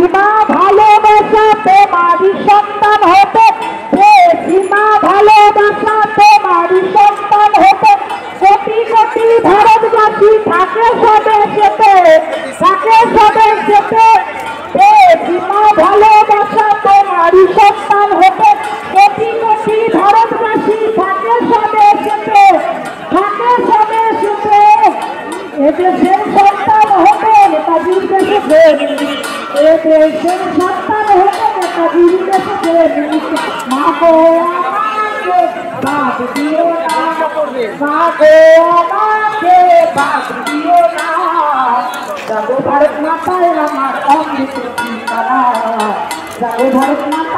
সীমা ভালোবাসা তোমারই সন্তান হতে, সীমা ভালোবাসা তোমারই সন্তান হতে, কোটি কোটি ভারতবাসী থাকে স্বদেশেতে, থাকে স্বদেশেতে। সীমা ভালোবাসা তোমারই সন্তান হতে, কোটি কোটি ভারতবাসী থাকে স্বদেশেতে, থাকে স্বদেশেতে। এদেশের সন্তান হতে নেতাজির দেশে প্রেমিক, এদেশের সন্তান হতে নেতাজির দেশে প্রেমিক। মা গো আমাকে বাদ দিও না, মা গো আমাকে বাদ দিও না, যাবো ভারত মাতায় আমার অমৃত ঠিকানা, যাবো ভারত মাতা।